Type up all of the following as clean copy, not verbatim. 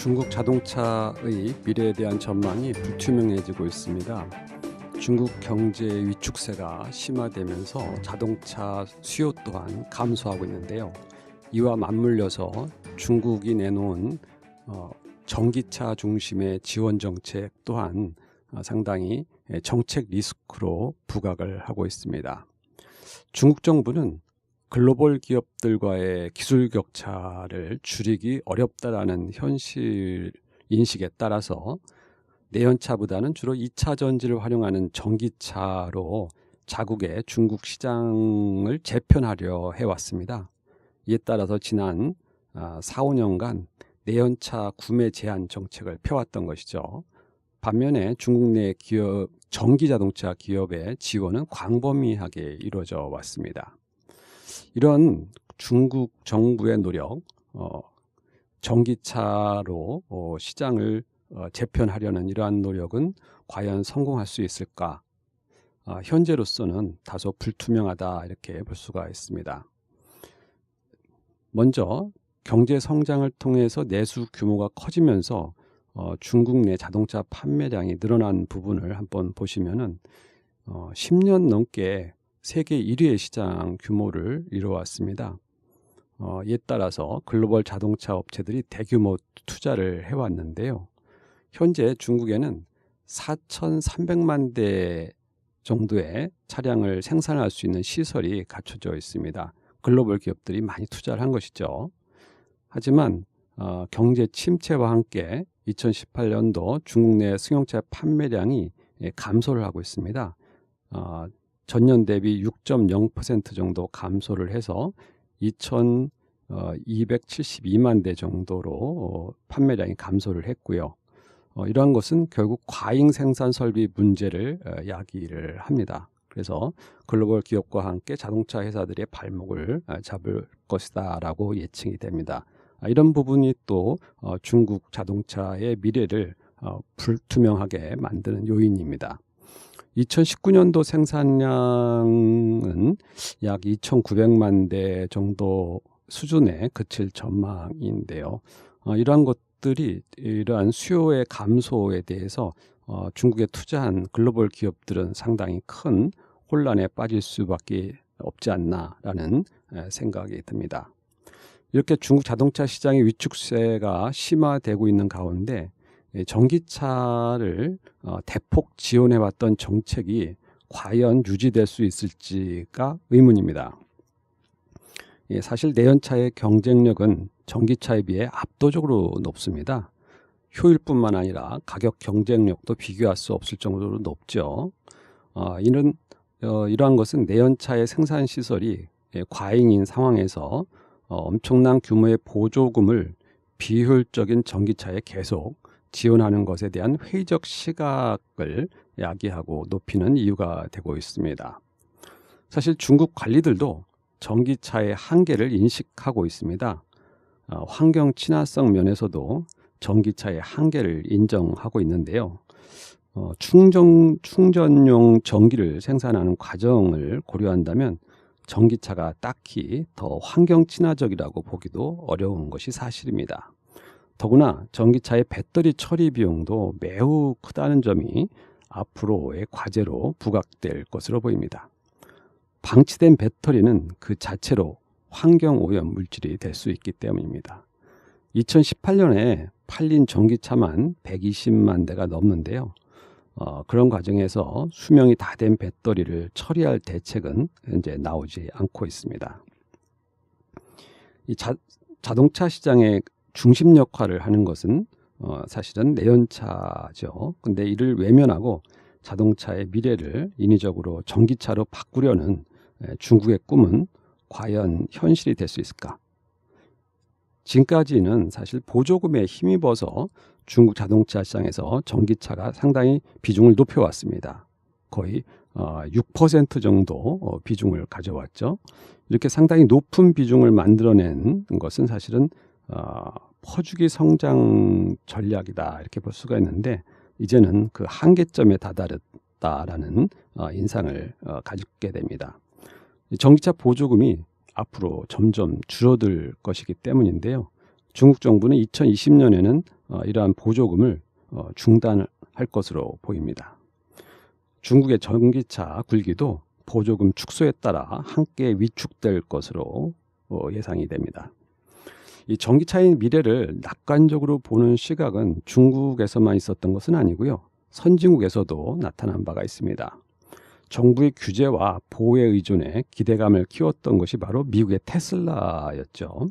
중국 자동차의 미래에 대한 전망이 불투명해지고 있습니다. 중국 경제 위축세가 심화되면서 자동차 수요 또한 감소하고 있는데요. 이와 맞물려서 중국이 내놓은 전기차 중심의 지원 정책 또한 상당히 정책 리스크로 부각을 하고 있습니다. 중국 정부는 글로벌 기업들과의 기술 격차를 줄이기 어렵다라는 현실 인식에 따라서 내연차보다는 주로 2차 전지를 활용하는 전기차로 자국의 중국 시장을 재편하려 해왔습니다. 이에 따라서 지난 4, 5년간 내연차 구매 제한 정책을 펴왔던 것이죠. 반면에 중국 내 기업, 전기자동차 기업의 지원은 광범위하게 이루어져 왔습니다. 이런 중국 정부의 노력, 전기차로 시장을 재편하려는 이러한 노력은 과연 성공할 수 있을까? 현재로서는 다소 불투명하다 이렇게 볼 수가 있습니다. 먼저 경제 성장을 통해서 내수 규모가 커지면서 중국 내 자동차 판매량이 늘어난 부분을 한번 보시면은 10년 넘게 세계 1위의 시장 규모를 이루어왔습니다. 이에 따라서 글로벌 자동차 업체들이 대규모 투자를 해왔는데요. 현재 중국에는 4,300만 대 정도의 차량을 생산할 수 있는 시설이 갖춰져 있습니다. 글로벌 기업들이 많이 투자를 한 것이죠. 하지만 경제 침체와 함께 2018년도 중국 내 승용차 판매량이 감소를 하고 있습니다. 전년 대비 6.0% 정도 감소를 해서 2,272만 대 정도로 판매량이 감소를 했고요. 이러한 것은 결국 과잉 생산 설비 문제를 야기를 합니다. 그래서 글로벌 기업과 함께 자동차 회사들의 발목을 잡을 것이다 라고 예측이 됩니다. 이런 부분이 또 중국 자동차의 미래를 불투명하게 만드는 요인입니다. 2019년도 생산량은 약 2,900만 대 정도 수준에 그칠 전망인데요. 이러한 것들이 이러한 수요의 감소에 대해서 중국에 투자한 글로벌 기업들은 상당히 큰 혼란에 빠질 수밖에 없지 않나라는 생각이 듭니다. 이렇게 중국 자동차 시장의 위축세가 심화되고 있는 가운데 전기차를 대폭 지원해왔던 정책이 과연 유지될 수 있을지가 의문입니다. 사실 내연차의 경쟁력은 전기차에 비해 압도적으로 높습니다. 효율뿐만 아니라 가격 경쟁력도 비교할 수 없을 정도로 높죠. 이러한 것은 내연차의 생산시설이 과잉인 상황에서 엄청난 규모의 보조금을 비효율적인 전기차에 계속 지원하는 것에 대한 회의적 시각을 야기하고 높이는 이유가 되고 있습니다. 사실 중국 관리들도 전기차의 한계를 인식하고 있습니다. 환경 친화성 면에서도 전기차의 한계를 인정하고 있는데요. 충전용 전기를 생산하는 과정을 고려한다면 전기차가 딱히 더 환경 친화적이라고 보기도 어려운 것이 사실입니다. 더구나 전기차의 배터리 처리 비용도 매우 크다는 점이 앞으로의 과제로 부각될 것으로 보입니다. 방치된 배터리는 그 자체로 환경오염 물질이 될 수 있기 때문입니다. 2018년에 팔린 전기차만 120만 대가 넘는데요. 그런 과정에서 수명이 다 된 배터리를 처리할 대책은 현재 나오지 않고 있습니다. 이 자동차 시장의 중심 역할을 하는 것은 사실은 내연차죠. 근데 이를 외면하고 자동차의 미래를 인위적으로 전기차로 바꾸려는 중국의 꿈은 과연 현실이 될 수 있을까? 지금까지는 사실 보조금에 힘입어서 중국 자동차 시장에서 전기차가 상당히 비중을 높여왔습니다. 거의 6% 정도 비중을 가져왔죠. 이렇게 상당히 높은 비중을 만들어낸 것은 사실은 퍼주기 성장 전략이다 이렇게 볼 수가 있는데 이제는 그 한계점에 다다랐다라는 인상을 가지게 됩니다. 전기차 보조금이 앞으로 점점 줄어들 것이기 때문인데요. 중국 정부는 2020년에는 이러한 보조금을 중단할 것으로 보입니다. 중국의 전기차 굴기도 보조금 축소에 따라 함께 위축될 것으로 예상이 됩니다. 이 전기차의 미래를 낙관적으로 보는 시각은 중국에서만 있었던 것은 아니고요. 선진국에서도 나타난 바가 있습니다. 정부의 규제와 보호에 의존해 기대감을 키웠던 것이 바로 미국의 테슬라였죠.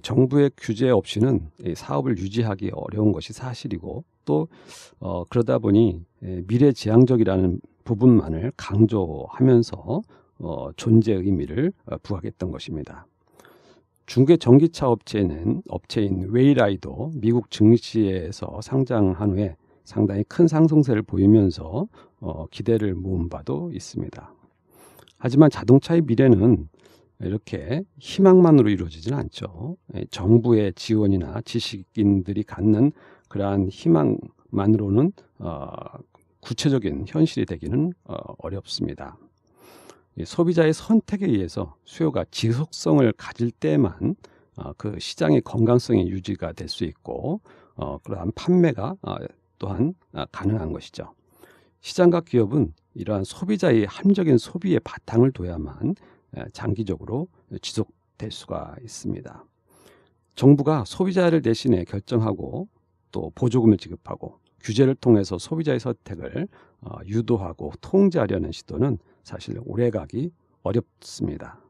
정부의 규제 없이는 사업을 유지하기 어려운 것이 사실이고 또 그러다 보니 미래지향적이라는 부분만을 강조하면서 존재 의미를 부각했던 것입니다. 중국의 전기차 업체인 웨이라이도 미국 증시에서 상장한 후에 상당히 큰 상승세를 보이면서 기대를 모은 바도 있습니다. 하지만 자동차의 미래는 이렇게 희망만으로 이루어지지는 않죠. 정부의 지원이나 지식인들이 갖는 그러한 희망만으로는 구체적인 현실이 되기는 어렵습니다. 소비자의 선택에 의해서 수요가 지속성을 가질 때만 그 시장의 건강성이 유지가 될 수 있고 그러한 판매가 또한 가능한 것이죠. 시장과 기업은 이러한 소비자의 합리적인 소비에 바탕을 둬야만 장기적으로 지속될 수가 있습니다. 정부가 소비자를 대신해 결정하고 또 보조금을 지급하고 규제를 통해서 소비자의 선택을 유도하고 통제하려는 시도는 사실 오래가기 어렵습니다.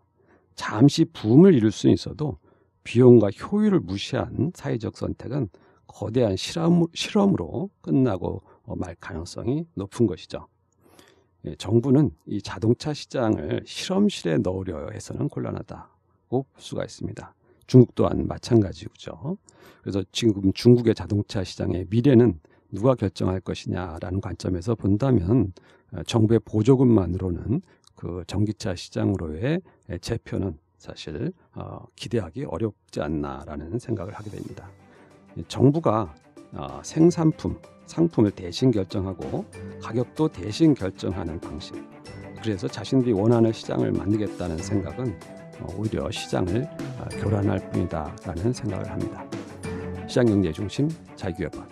잠시 부음을 이룰 수는 있어도 비용과 효율을 무시한 사회적 선택은 거대한 실험으로 끝나고 말 가능성이 높은 것이죠. 정부는 이 자동차 시장을 실험실에 넣으려 해서는 곤란하다고 볼 수가 있습니다. 중국 또한 마찬가지죠. 그래서 지금 중국의 자동차 시장의 미래는 누가 결정할 것이냐라는 관점에서 본다면 정부의 보조금만으로는 그 전기차 시장으로의 재표는 사실 기대하기 어렵지 않나라는 생각을 하게 됩니다. 정부가 상품을 대신 결정하고 가격도 대신 결정하는 방식, 그래서 자신들이 원하는 시장을 만들겠다는 생각은 오히려 시장을 교란할 뿐이다라는 생각을 합니다. 시장경제 중심 자유기업원